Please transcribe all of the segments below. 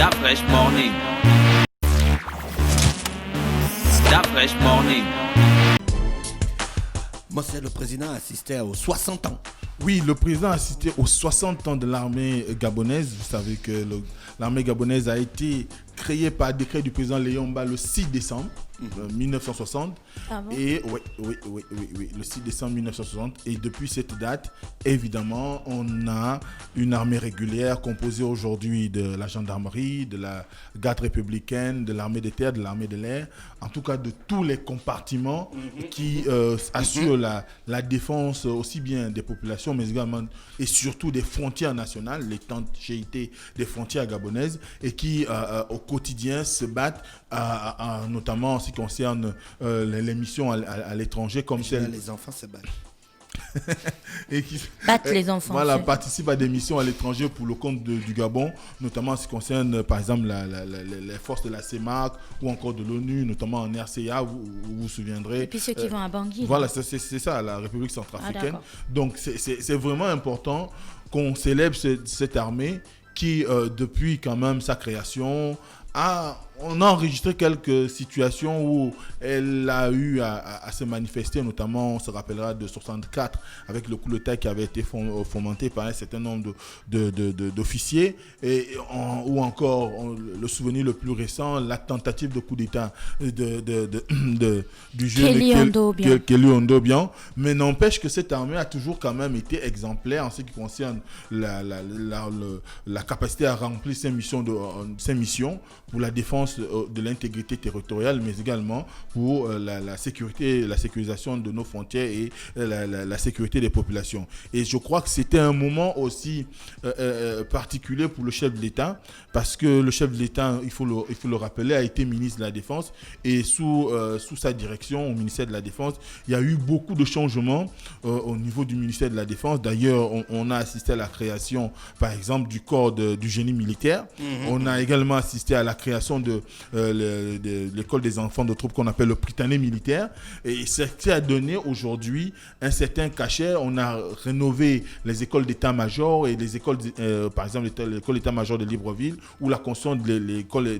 That fresh morning. That fresh morning. Monsieur le Président assistait aux 60 ans. Oui, le président a assisté aux 60 ans de l'armée gabonaise. Vous savez que l'armée gabonaise a été créée par décret du président Léomba le 6 décembre 1960. Ah bon? Et oui, le 6 décembre 1960. Et depuis cette date, évidemment, on a une armée régulière composée aujourd'hui de la gendarmerie, de la garde républicaine, de l'armée des terres, de l'armée de l'air, en tout cas de tous les compartiments qui assurent la défense aussi bien des populations, mais également et surtout des frontières nationales, l'étanchéité des frontières gabonaises, et qui au quotidien se battent notamment en ce qui concerne les missions à l'étranger, comme celle... Les enfants se battent. Et qui battent les enfants. Voilà, participent à des missions à l'étranger pour le compte du Gabon, notamment en ce qui concerne par exemple les forces de la CEMAC ou encore de l'ONU, notamment en RCA, vous vous souviendrez. Et puis ceux qui vont à Bangui. Voilà, c'est ça, la République centrafricaine. Ah, donc c'est vraiment important qu'on célèbre cette armée qui, depuis quand même sa création, on a enregistré quelques situations où elle a eu à se manifester, notamment on se rappellera de 64 avec le coup d'État qui avait été fomenté par un certain nombre d'officiers, ou encore le souvenir le plus récent, la tentative de coup d'État du jeune Kelly Ondobian. Mais n'empêche que cette armée a toujours quand même été exemplaire en ce qui concerne la capacité à remplir ses missions pour la défense de l'intégrité territoriale, mais également pour la sécurisation de nos frontières et la sécurité des populations. Et je crois que c'était un moment aussi particulier pour le chef de l'État, parce que le chef de l'État, il faut le rappeler, a été ministre de la Défense, et sous sa direction au ministère de la Défense, il y a eu beaucoup de changements au niveau du ministère de la Défense. D'ailleurs, on a assisté à la création, par exemple, du corps du génie militaire. On a également assisté à la création de l'école des enfants de troupes qu'on appelle le Prytanée militaire, et ce qui a donné aujourd'hui un certain cachet. On a rénové les écoles d'état-major et les écoles, par exemple l'école d'état-major de Libreville, ou la construction de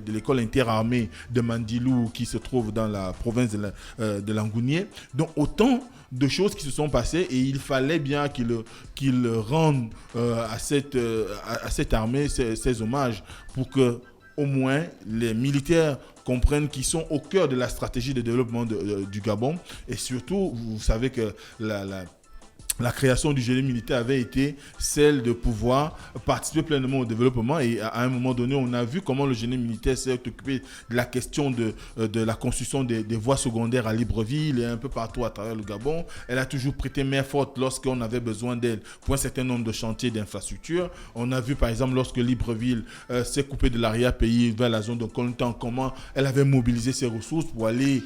l'école interarmée de Mandilou qui se trouve dans la province de Langounier. Donc autant de choses qui se sont passées, et il fallait bien qu'il rende à cette armée ces hommages, pour que au moins les militaires comprennent qu'ils sont au cœur de la stratégie de développement du Gabon. Et surtout, vous savez que la création du génie militaire avait été celle de pouvoir participer pleinement au développement, et à un moment donné, on a vu comment le génie militaire s'est occupé de la question de la construction des voies secondaires à Libreville et un peu partout à travers le Gabon. Elle a toujours prêté main forte lorsqu'on avait besoin d'elle pour un certain nombre de chantiers d'infrastructures. On a vu par exemple lorsque Libreville s'est coupée de l'arrière-pays vers la zone de Kontan, comment elle avait mobilisé ses ressources pour aller...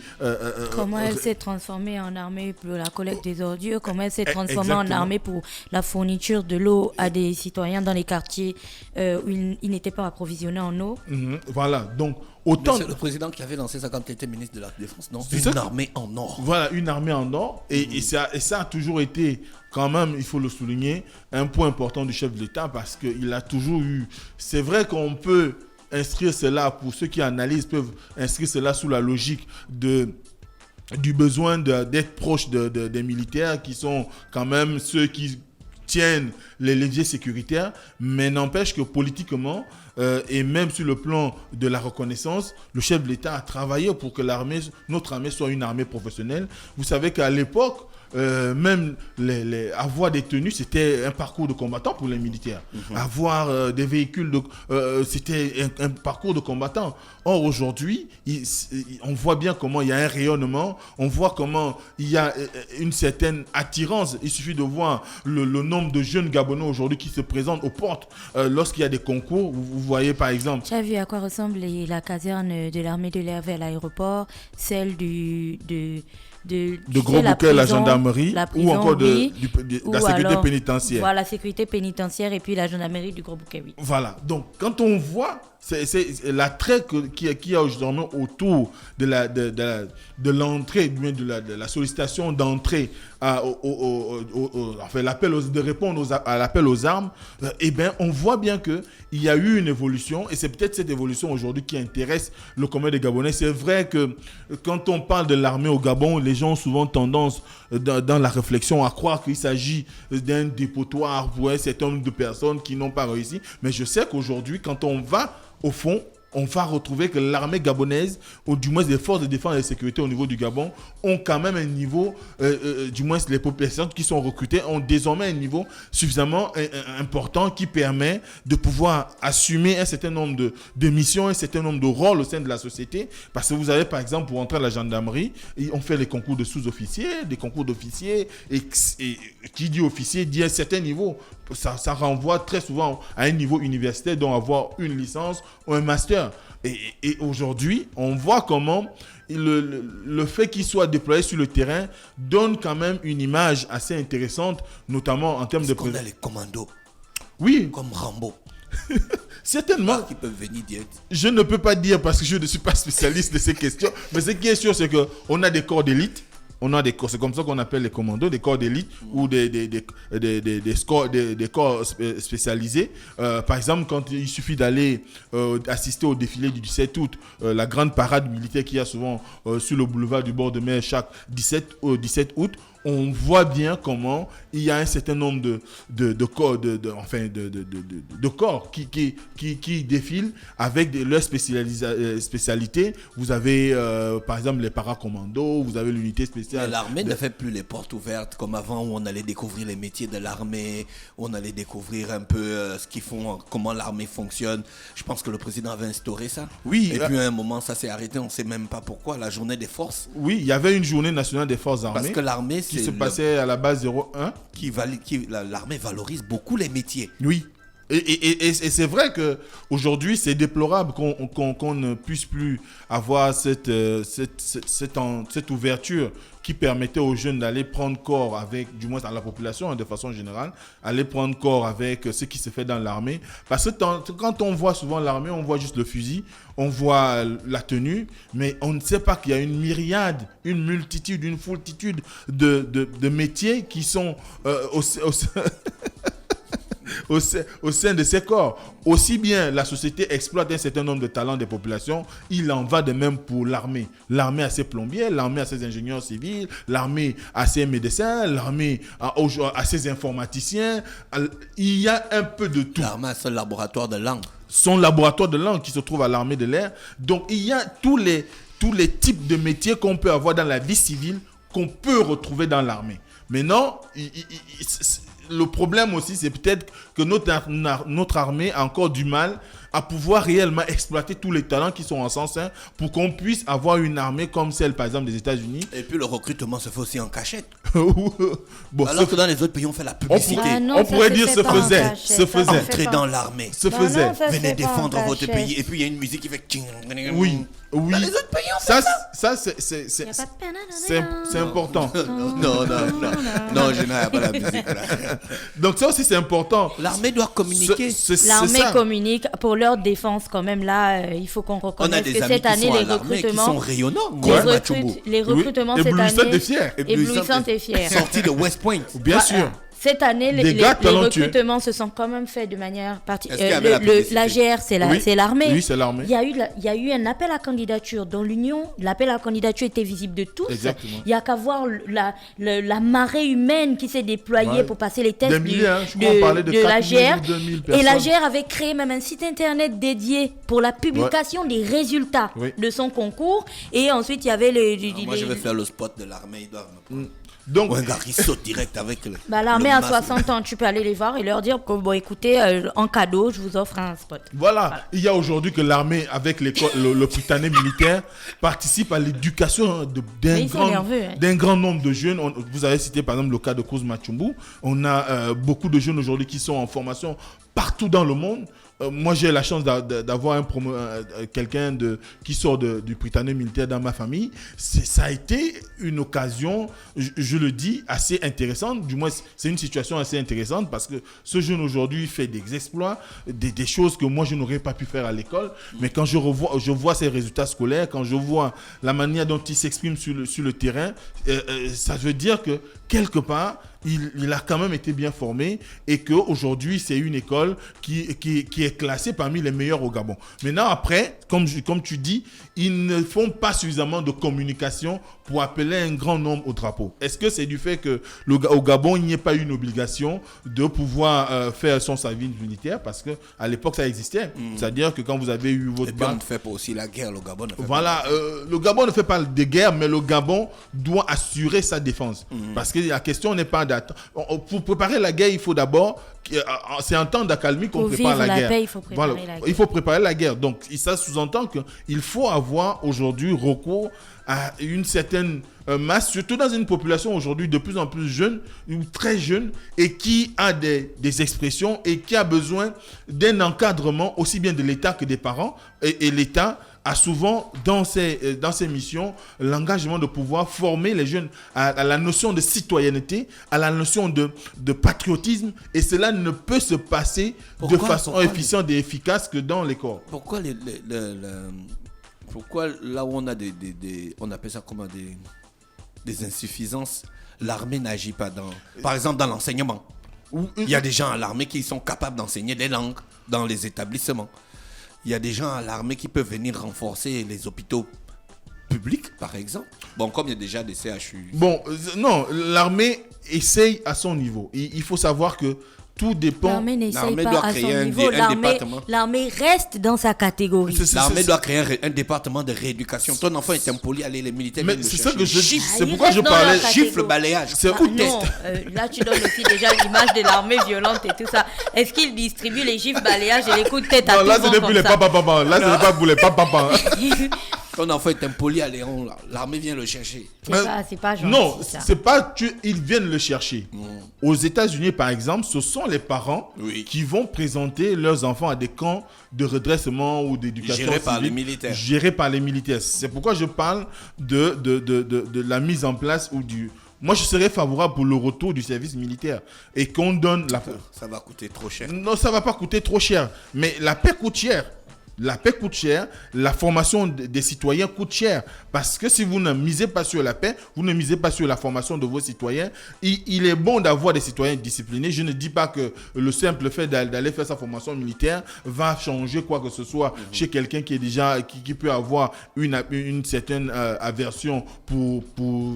comment elle s'est transformée en armée pour la collecte des ordures, comment elle s'est transformée en armée pour la fourniture de l'eau à des citoyens dans les quartiers où ils n'étaient pas approvisionnés en eau. Voilà, donc autant... C'est le président qui avait lancé ça quand il était ministre de la Défense, non? Une armée en or. Voilà, une armée en or, et ça a toujours été, quand même, il faut le souligner, un point important du chef de l'État, parce qu'il a toujours eu... C'est vrai qu'on peut inscrire cela, pour ceux qui analysent, peuvent inscrire cela sous la logique du besoin d'être proche des militaires, qui sont quand même ceux qui tiennent les leviers sécuritaires, mais n'empêche que politiquement et même sur le plan de la reconnaissance, le chef de l'État a travaillé pour que notre armée soit une armée professionnelle. Vous savez qu'à l'époque, même avoir des tenues, c'était un parcours de combattant pour les militaires. Avoir des véhicules, c'était un parcours de combattant. Or, aujourd'hui, on voit bien comment il y a un rayonnement, on voit comment il y a une certaine attirance. Il suffit de voir le nombre de jeunes Gabonais aujourd'hui qui se présentent aux portes lorsqu'il y a des concours. Vous voyez par exemple... Tu as vu à quoi ressemble la caserne de l'armée de l'air vers l'aéroport, celle de Gros-Bouquet, la gendarmerie, ou encore de la sécurité pénitentiaire. Voilà, la sécurité pénitentiaire et puis la gendarmerie du Gros-Bouquet, oui. Voilà, donc quand on voit c'est l'attrait qu'il y a aujourd'hui autour de l'entrée, de la sollicitation d'entrée de répondre à l'appel aux armes, on voit bien qu'il y a eu une évolution, et c'est peut-être cette évolution aujourd'hui qui intéresse le commun des Gabonais. C'est vrai que quand on parle de l'armée au Gabon, les gens ont souvent tendance dans la réflexion à croire qu'il s'agit d'un dépotoir pour un certain nombre de personnes qui n'ont pas réussi. Mais je sais qu'aujourd'hui, quand on va au fond, on va retrouver que l'armée gabonaise, ou du moins les forces de défense et de sécurité au niveau du Gabon, ont quand même un niveau, du moins les populations qui sont recrutées, ont désormais un niveau suffisamment important qui permet de pouvoir assumer un certain nombre de missions, un certain nombre de rôles au sein de la société. Parce que vous avez, par exemple, pour entrer à la gendarmerie, on fait les concours de sous-officiers, des concours d'officiers, et qui dit officier dit un certain niveau. Ça renvoie très souvent à un niveau universitaire, donc avoir une licence ou un master. Et aujourd'hui, on voit comment le fait qu'il soit déployé sur le terrain donne quand même une image assez intéressante, notamment en termes de... On a les commandos. Oui. Comme Rambo. Certainement. Qui peuvent venir direct. Je ne peux pas dire parce que je ne suis pas spécialiste de ces questions, mais ce qui est sûr, c'est qu'on a des corps d'élite. C'est comme ça qu'on appelle les commandos, des corps d'élite ou des corps spécialisés. Par exemple, quand il suffit d'aller assister au défilé du 17 août, la grande parade militaire qu'il y a souvent sur le boulevard du bord de mer chaque 17 août, on voit bien comment il y a un certain nombre de corps, de corps qui défilent avec leur spécialité. Vous avez par exemple les paracommandos, vous avez l'unité spéciale. Mais l'armée ne fait plus les portes ouvertes comme avant, où on allait découvrir les métiers de l'armée, où on allait découvrir un peu ce qu'ils font, comment l'armée fonctionne. Je pense que le président avait instauré ça. Oui. Et puis à un moment, ça s'est arrêté, on ne sait même pas pourquoi, la journée des forces. Oui, il y avait une journée nationale des forces armées. Parce que l'armée, qui se passait à la base 01. L'armée valorise beaucoup les métiers. Oui. Et c'est vrai qu'aujourd'hui, c'est déplorable qu'on ne puisse plus avoir cette ouverture qui permettait aux jeunes d'aller prendre corps avec, du moins à la population de façon générale, aller prendre corps avec ce qui se fait dans l'armée. Parce que quand on voit souvent l'armée, on voit juste le fusil, on voit la tenue, mais on ne sait pas qu'il y a une myriade, une multitude, une foultitude de métiers qui sont au sein de ces corps. Aussi bien la société exploite un certain nombre de talents des populations, il en va de même pour l'armée. L'armée a ses plombiers, l'armée a ses ingénieurs civils, l'armée a ses médecins, l'armée a ses informaticiens. Il y a un peu de tout. L'armée a son laboratoire de langue. Son laboratoire de langue qui se trouve à l'armée de l'air. Donc il y a tous les types de métiers qu'on peut avoir dans la vie civile qu'on peut retrouver dans l'armée. Maintenant, le problème aussi, c'est peut-être que notre armée a encore du mal à pouvoir réellement exploiter tous les talents qui sont en son sein pour qu'on puisse avoir une armée comme celle, par exemple, des États-Unis. Et puis le recrutement se fait aussi en cachette. Bon, alors que dans les autres pays, on fait la publicité. On pourrait dire se faisait. Entrer dans l'armée. Venez défendre votre pays. Et puis il y a une musique qui fait... Oui. Dans les autres pays, on fait ça. C'est important. Non, je n'ai pas la musique là. Donc ça aussi, c'est important. L'armée doit communiquer. L'armée communique pour leur défense quand même. Là, il faut qu'on reconnaisse que cette année, les recrutements... qui sont rayonnants. Les recrutements cette année... Éblouissante et fière. Sortie de West Point. Bien sûr. Cette année, les recrutements se sont quand même faits de manière particulière. L'AGR, c'est l'armée. Oui, c'est l'armée. Il y a eu un appel à candidature dans l'Union. L'appel à candidature était visible de tous. Exactement. Il n'y a qu'à voir la marée humaine qui s'est déployée pour passer les tests de l'AGR. Et l'AGR avait créé même un site internet dédié pour la publication des résultats de son concours. Et ensuite, il y avait moi, je vais faire le spot de l'armée. Ils doivent me prendre. Donc, un gars qui saute direct avec l'armée à 60 ans, tu peux aller les voir et leur dire que, bon, écoutez, en cadeau, je vous offre un spot. Voilà. Il y a aujourd'hui que l'armée, avec le Prytanée militaire, participe à l'éducation d'un grand nombre de jeunes. Vous avez cité par exemple le cas de Kouz Machumbu. On a beaucoup de jeunes aujourd'hui qui sont en formation partout dans le monde moi j'ai la chance d'avoir quelqu'un qui sort du Prytanée militaire dans ma famille. Ça a été une occasion, je le dis, assez intéressante. Du moins, c'est une situation assez intéressante parce que ce jeune aujourd'hui fait des exploits, des choses que moi je n'aurais pas pu faire à l'école. Mais quand je vois ses résultats scolaires, quand je vois la manière dont il s'exprime sur le terrain, ça veut dire que quelque part, il a quand même été bien formé et qu'aujourd'hui, c'est une école qui est classée parmi les meilleures au Gabon. Maintenant, après, comme tu dis, ils ne font pas suffisamment de communication pour appeler un grand nombre au drapeau. Est-ce que c'est du fait qu'au Gabon, il n'y ait pas eu une obligation de pouvoir faire son service militaire? Parce qu'à l'époque, ça existait. C'est-à-dire que quand vous avez eu votre bac... on ne fait pas aussi la guerre, le Gabon ne fait le Gabon ne fait pas de guerre, mais le Gabon doit assurer sa défense. Parce que la question n'est pas pour préparer la guerre, il faut d'abord... C'est en temps d'accalmie qu'on prépare la guerre. Paix, il faut préparer la guerre. Il faut préparer la guerre. Donc, ça sous-entend qu'il faut avoir aujourd'hui recours à une certaine masse, surtout dans une population aujourd'hui de plus en plus jeune, ou très jeune, et qui a des expressions et qui a besoin d'un encadrement aussi bien de l'État que des parents. Et l'État a souvent dans ses missions l'engagement de pouvoir former les jeunes à la notion de citoyenneté, à la notion de patriotisme, et cela ne peut se passer de façon efficiente et efficace que dans les corps. Pourquoi pourquoi là où on a on appelle ça comment des insuffisances, l'armée n'agit pas par exemple dans l'enseignement. Il y a des gens à l'armée qui sont capables d'enseigner des langues dans les établissements. Il y a des gens à l'armée qui peuvent venir renforcer les hôpitaux publics, par exemple. Bon, comme il y a déjà des CHU. Bon, non, l'armée essaye à son niveau. Il faut savoir que tout dépend. L'armée n'essaye pas à son niveau. L'armée reste dans sa catégorie. L'armée doit créer un département de rééducation. Ton enfant est impoli, allez, les militaires mais viennent le c'est chercher. Ça que c'est pourquoi je parlais. Chiffre, balayage. Là, tu donnes aussi déjà l'image de l'armée violente et tout ça. Est-ce qu'il distribue les gifs, balayages et les coups de tête à tout le monde? Là, ce n'est plus les papa. Là, ce n'est pas pour les papa. Ton enfant est impoli, allez, l'armée vient le chercher. C'est pas gentil. Non, c'est pas ils viennent le chercher. Aux États-Unis, par exemple, ce sont les parents qui vont présenter leurs enfants à des camps de redressement ou d'éducation gérés par les militaires. Gérés par les militaires. C'est pourquoi je parle de la mise en place ou du... Moi, je serais favorable pour le retour du service militaire et qu'on donne la... Ça va coûter trop cher. Non, ça va pas coûter trop cher. Mais la paix coûte cher. La paix coûte cher, la formation des citoyens coûte cher. Parce que si vous ne misez pas sur la paix, vous ne misez pas sur la formation de vos citoyens, il est bon d'avoir des citoyens disciplinés. Je ne dis pas que le simple fait d'aller faire sa formation militaire va changer quoi que ce soit chez quelqu'un qui est déjà, qui peut avoir une certaine aversion pour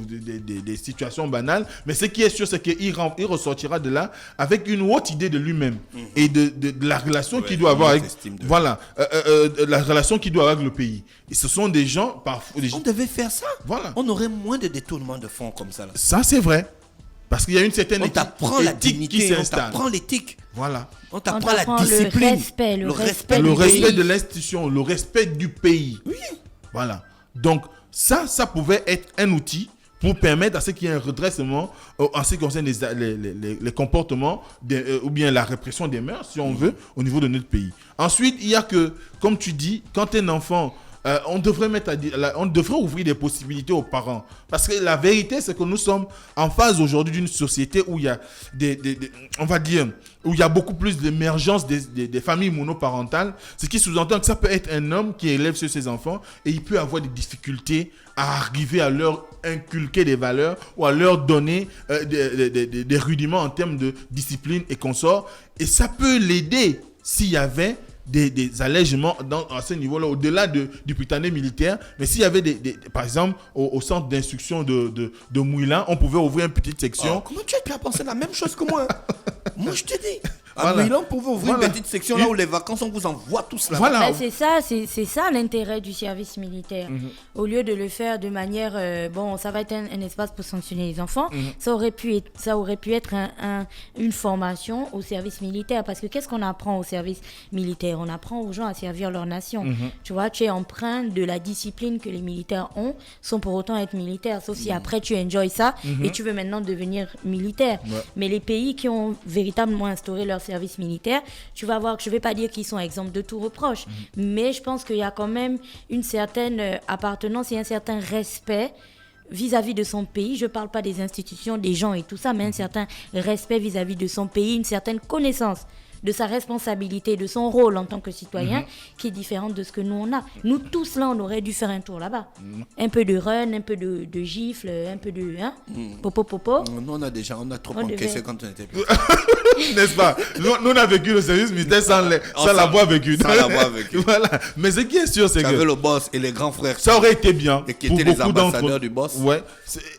des situations banales. Mais ce qui est sûr, c'est qu'il ressortira de là avec une haute idée de lui-même et de la relation qu'il doit avoir avec... Voilà. La relation qu'il doit avoir avec le pays. Et ce sont des gens... On devait faire ça. Voilà. On aurait moins de détournements de fonds comme ça. Là. Ça, c'est vrai. Parce qu'il y a une certaine éthique la dignité, qui s'installe. On t'apprend l'éthique. Voilà. On t'apprend la discipline. Le respect de l'institution, le respect du pays. Oui. Voilà. Donc, ça pouvait être un outil pour permettre à ce qu'il y ait un redressement en ce qui concerne les comportements ou bien la répression des mœurs, si on veut, au niveau de notre pays. Ensuite, il y a que, comme tu dis, quand un enfant... on devrait ouvrir des possibilités aux parents. Parce que la vérité, c'est que nous sommes en phase aujourd'hui d'une société où il y a on va dire, où il y a beaucoup plus d'émergence des familles monoparentales. Ce qui sous-entend que ça peut être un homme qui élève sur ses enfants et il peut avoir des difficultés à arriver à leur inculquer des valeurs ou à leur donner des rudiments en termes de discipline et consorts. Et ça peut l'aider s'il y avait des allègements à ce niveau-là, au-delà du Prytanée militaire. Mais s'il y avait par exemple, au centre d'instruction de Mouilan, on pouvait ouvrir une petite section. Comment tu as pensé la même chose que moi? Moi, je te dis. À Mouilan, on pouvait ouvrir une petite section là où les vacances, on vous envoie tous là. Voilà. C'est ça l'intérêt du service militaire. Au lieu de le faire de manière, ça va être un espace pour sanctionner les enfants, ça aurait pu être une formation au service militaire. Parce que qu'est-ce qu'on apprend au service militaire? On apprend aux gens à servir leur nation. Tu vois, tu es empreint de la discipline que les militaires ont, sans pour autant être militaire. Sauf si après tu enjoys ça et tu veux maintenant devenir militaire. Ouais. Mais les pays qui ont véritablement instauré leur service militaire, tu vas voir que je ne vais pas dire qu'ils sont exempts de tout reproche, mais je pense qu'il y a quand même une certaine appartenance et un certain respect vis-à-vis de son pays. Je ne parle pas des institutions, des gens et tout ça, mais un certain respect vis-à-vis de son pays, une certaine connaissance de sa responsabilité, de son rôle en tant que citoyen, qui est différente de ce que nous on a. Nous tous là, on aurait dû faire un tour là-bas. Un peu de run, un peu de gifle, un peu de popo. Nous, on a trop encaissé quand on était plus. N'est-ce pas? Nous, on a vécu le service militaire sans l'avoir vécu. Sans l'avoir vécu. Voilà. Mais ce qui est sûr, c'est que le boss et les grands frères. Ça aurait été bien. Et qui étaient les ambassadeurs du boss. Ouais.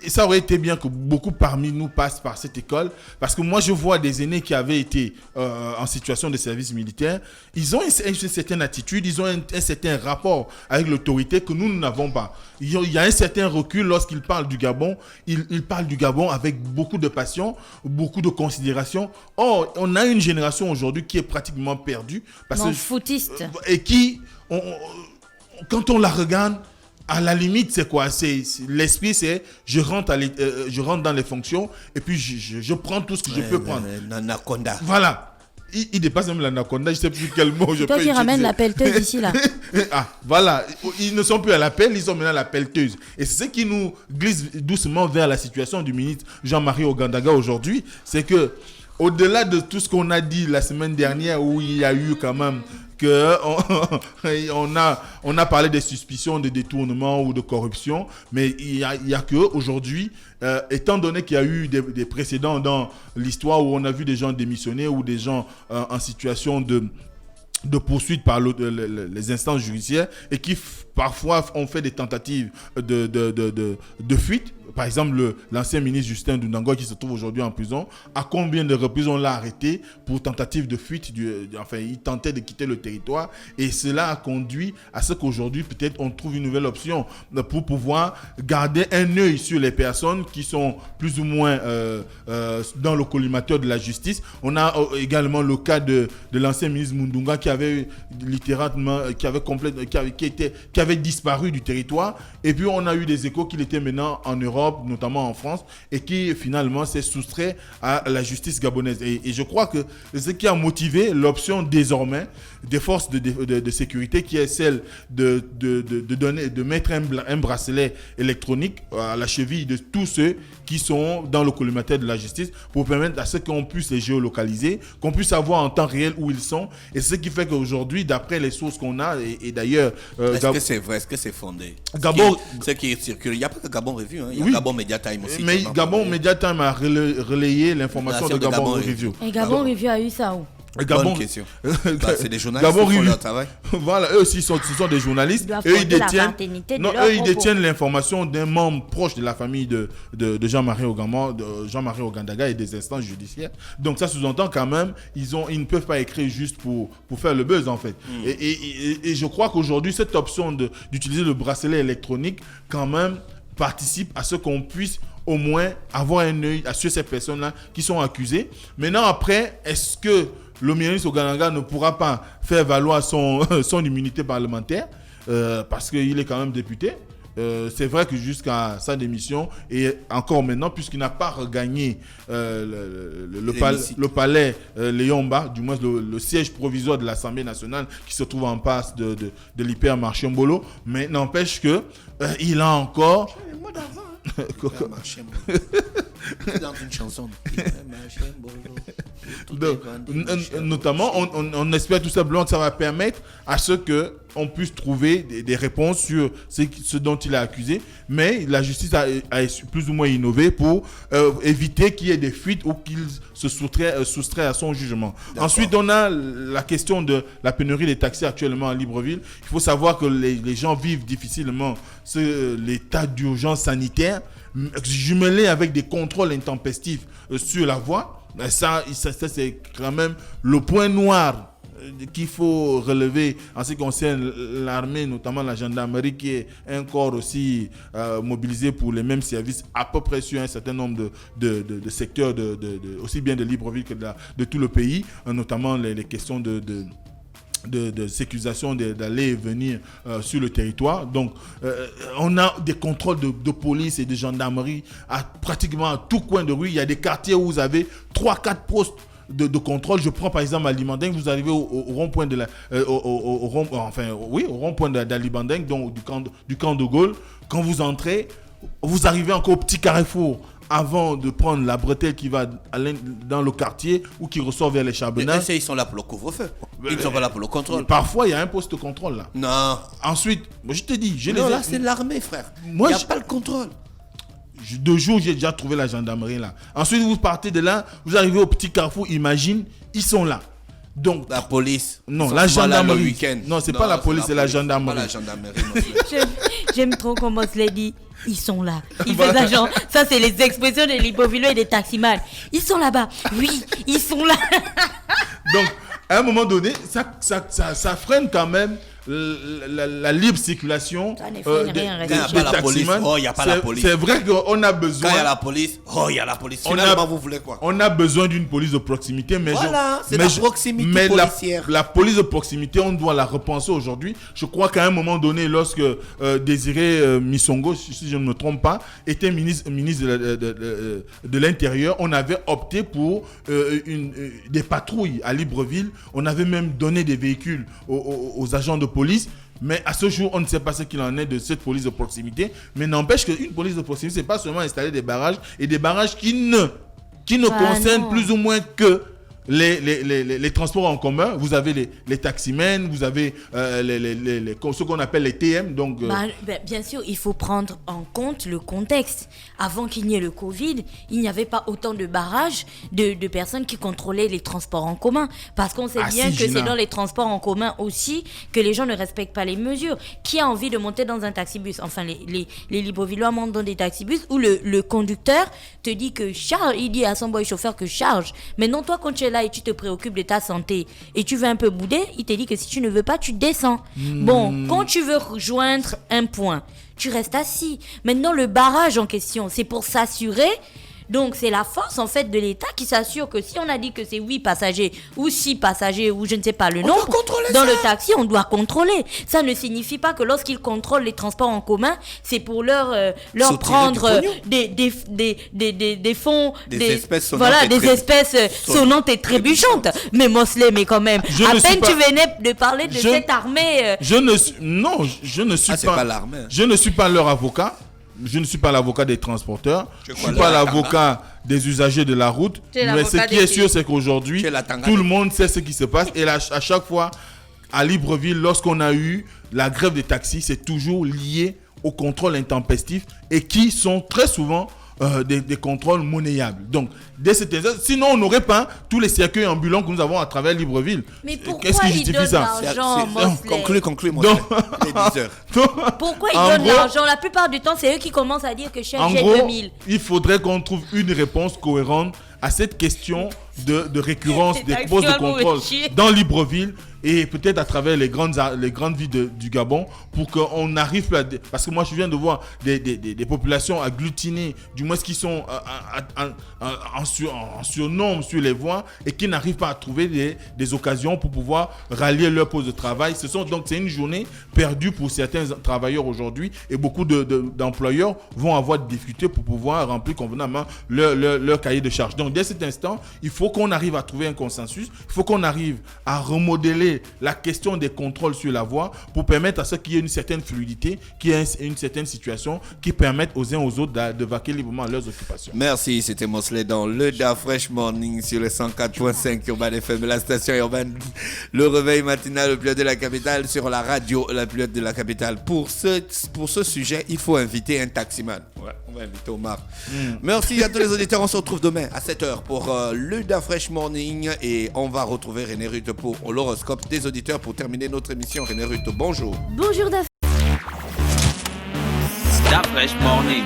Ça aurait été bien que beaucoup parmi nous passent par cette école. Parce que moi, je vois des aînés qui avaient été en situation de service militaire. Ils ont une certaine attitude, ils ont un certain rapport avec l'autorité que nous n'avons pas. Il y a un certain recul lorsqu'ils parlent du Gabon. Ils parlent du Gabon avec beaucoup de passion, beaucoup de considération. Or, on a une génération aujourd'hui qui est pratiquement perdue. Foutiste. Et qui, quand on la regarde, à la limite, c'est quoi? L'esprit, c'est je rentre dans les fonctions et puis je prends tout ce que je peux prendre. L'anaconda. Voilà. Il dépasse même l'anaconda, je ne sais plus quel mot je peux utiliser. Toi qui ramènes la pelleteuse ici, là. Voilà. Ils ne sont plus à la pelle, ils sont maintenant à la pelleteuse. Et c'est ce qui nous glisse doucement vers la situation du ministre Jean-Marie Ogandaga aujourd'hui. C'est que, au-delà de tout ce qu'on a dit la semaine dernière, où il y a eu quand même on a parlé des suspicions de détournement ou de corruption, mais il y a que aujourd'hui, étant donné qu'il y a eu des précédents dans l'histoire où on a vu des gens démissionner ou des gens en situation de poursuite par les instances judiciaires et qui parfois ont fait des tentatives de fuite. Par exemple, l'ancien ministre Justin Dundango qui se trouve aujourd'hui en prison, à combien de reprises on l'a arrêté pour tentative de fuite, il tentait de quitter le territoire et cela a conduit à ce qu'aujourd'hui peut-être on trouve une nouvelle option pour pouvoir garder un œil sur les personnes qui sont plus ou moins dans le collimateur de la justice. On a également le cas de l'ancien ministre Mundunga qui avait littéralement qui avait disparu du territoire et puis on a eu des échos qu'il était maintenant en Europe, notamment en France, et qui finalement s'est soustrait à la justice gabonaise. Et je crois que ce qui a motivé l'option désormais des forces de sécurité, qui est celle de mettre un bracelet électronique à la cheville de tous ceux qui sont dans le collimateur de la justice pour permettre à ce qu'on puisse les géolocaliser, qu'on puisse savoir en temps réel où ils sont. Et c'est ce qui fait qu'aujourd'hui, d'après les sources qu'on a, et d'ailleurs... est-ce que c'est vrai? Est-ce que c'est fondé? Gabon... Ce qui circule. Il n'y a pas que Gabon Review, hein. Il y a oui. Gabon Media Time aussi. Mais Gabon Media Time a relayé l'information de Gabon Review. Et Gabon Review a eu ça où? Bonne question. C'est des journalistes qui font leur travail. Voilà, eux aussi ce sont des journalistes. Eux, ils détiennent l'information d'un membre proche de la famille de Jean-Marie Ogandaga et des instances judiciaires. Donc ça sous-entend quand même, ils ne peuvent pas écrire juste pour faire le buzz en fait. Et je crois qu'aujourd'hui, cette option d'utiliser le bracelet électronique quand même participe à ce qu'on puisse au moins avoir un œil sur ces personnes-là qui sont accusées. Maintenant, après, est-ce que le ministre Ogandaga ne pourra pas faire valoir son immunité parlementaire parce qu'il est quand même député? C'est vrai que jusqu'à sa démission et encore maintenant, puisqu'il n'a pas regagné le palais Léomba, du moins le siège provisoire de l'Assemblée nationale qui se trouve en face de l'hypermarché Mbolo, mais n'empêche que il a encore... dans une chanson. Notamment, on espère tout simplement que ça va permettre à ce qu'on puisse trouver des réponses sur ce dont il est accusé. Mais la justice a plus ou moins innové pour éviter qu'il y ait des fuites ou qu'il se soustrait à son jugement. D'accord. Ensuite, on a la question de la pénurie des taxis actuellement à Libreville. Il faut savoir que les gens vivent difficilement l'état d'urgence sanitaire, jumelé avec des contrôles intempestifs sur la voie. Ça c'est quand même le point noir qu'il faut relever en ce qui concerne l'armée, notamment la gendarmerie, qui est un corps aussi mobilisé pour les mêmes services à peu près sur un certain nombre de secteurs, aussi bien de Libreville que de tout le pays, notamment les questions de sécurisation d'aller et venir sur le territoire. Donc, on a des contrôles de police et de gendarmerie pratiquement à tout coin de rue. Il y a des quartiers où vous avez 3-4 postes de contrôle. Je prends par exemple à Libandeng, vous arrivez au rond-point de la, au rond-point d'Alibandeng, donc du camp de Gaulle. Quand vous entrez, vous arrivez encore au petit carrefour avant de prendre la bretelle qui va dans le quartier ou qui ressort vers les Charbonnages. Ils sont là pour le couvre-feu. Ils ne sont pas là pour le contrôle. Parfois, il y a un poste de contrôle là. Non. Ensuite, je te dis, là, c'est l'armée, frère. Il n'y a pas le contrôle. 2 jours, j'ai déjà trouvé la gendarmerie là. Ensuite, vous partez de là, vous arrivez au petit carrefour, imagine, ils sont là. Donc, la police. Non, la gendarmerie. Non, c'est pas la police, c'est la gendarmerie. J'aime trop comment se l'est dit. Ils sont là. Il fait ça genre. Ça, c'est les expressions des Libreville et des taximans. Ils sont là-bas. Oui, ils sont là. Donc, à un moment donné, ça freine quand même la libre circulation des taximans. Oh, il n'y a pas la police. C'est vrai qu'on a besoin. Quand il y a la police, il y a la police. Finalement, vous voulez quoi? On a besoin d'une police de proximité. Mais c'est la proximité policière. La police de proximité, on doit la repenser aujourd'hui. Je crois qu'à un moment donné, lorsque Désiré Missongo, si je ne me trompe pas, était ministre de l'Intérieur, on avait opté pour des patrouilles à Libreville. On avait même donné des véhicules aux agents de police. Mais à ce jour, on ne sait pas ce qu'il en est de cette police de proximité. Mais n'empêche qu'une police de proximité, c'est pas seulement installer des barrages et des barrages qui ne concernent plus ou moins que les transports en commun. Vous avez les taximens, vous avez ce qu'on appelle les TM. Donc, bien sûr, il faut prendre en compte le contexte. Avant qu'il n'y ait le Covid, il n'y avait pas autant de barrages de personnes qui contrôlaient les transports en commun. Parce qu'on sait bien que c'est dans les transports en commun aussi que les gens ne respectent pas les mesures. Qui a envie de monter dans un taxibus? Enfin, les Librevillois montent dans des taxibus où le conducteur te dit que charge. Il dit à son boy chauffeur que charge. Mais non, toi, quand tu es là et tu te préoccupes de ta santé et tu veux un peu bouder, il te dit que si tu ne veux pas, tu descends. Bon, quand tu veux rejoindre un point, tu restes assis. Maintenant, le barrage en question, c'est pour s'assurer. Donc, c'est la force, en fait, de l'État qui s'assure que si on a dit que c'est 8 passagers ou 6 passagers ou je ne sais pas le nombre, dans le taxi, on doit contrôler. Ça ne signifie pas que lorsqu'ils contrôlent les transports en commun, c'est pour leur prendre des fonds, des espèces sonnantes et trébuchantes. Mais Mosley, mais quand même, tu venais de parler de cette armée. Je ne suis pas leur avocat. Je ne suis pas l'avocat des transporteurs, je ne suis pas l'avocat des usagers de la route, mais ce qui est sûr, c'est qu'aujourd'hui, tout le monde sait ce qui se passe. Et là, à chaque fois, à Libreville, lorsqu'on a eu la grève des taxis, c'est toujours lié au contrôle intempestif et qui sont très souvent des contrôles monnayables. Donc, dès cette sinon on n'aurait pas tous les cercueils ambulants que nous avons à travers Libreville. Mais pourquoi ils donnent l'argent, Conclue, moi. Pourquoi ils donnent l'argent? La plupart du temps, c'est eux qui commencent à dire que j'ai 2000. Il faudrait qu'on trouve une réponse cohérente à cette question de récurrence des postes de contrôle dans Libreville et peut-être à travers les grandes villes du Gabon pour qu'on arrive parce que moi je viens de voir des populations agglutinées, du moins qui sont en surnombre sur les voies et qui n'arrivent pas à trouver des occasions pour pouvoir rallier leur poste de travail. Donc c'est une journée perdue pour certains travailleurs aujourd'hui et beaucoup d'employeurs vont avoir des difficultés pour pouvoir remplir convenablement leur cahier de charge. Donc dès cet instant, il faut qu'on arrive à trouver un consensus, il faut qu'on arrive à remodeler la question des contrôles sur la voie pour permettre à ce qu'il y ait une certaine fluidité, qu'il y ait une certaine situation qui permette aux uns aux autres de vaquer librement à leurs occupations. Merci, c'était Mosley dans le Da Fresh Morning sur le 104.5 Urban FM, la station urbaine, le réveil matinal, le plus de la capitale sur la radio, la plus de la capitale. Pour ce sujet, il faut inviter un taximan. Ouais, on va inviter Omar. Merci à tous les auditeurs, on se retrouve demain à 7h pour le Da Fresh Morning et on va retrouver René Rutte pour l'horoscope des auditeurs pour terminer notre émission. René Rutte, bonjour. Bonjour Da Fresh Morning.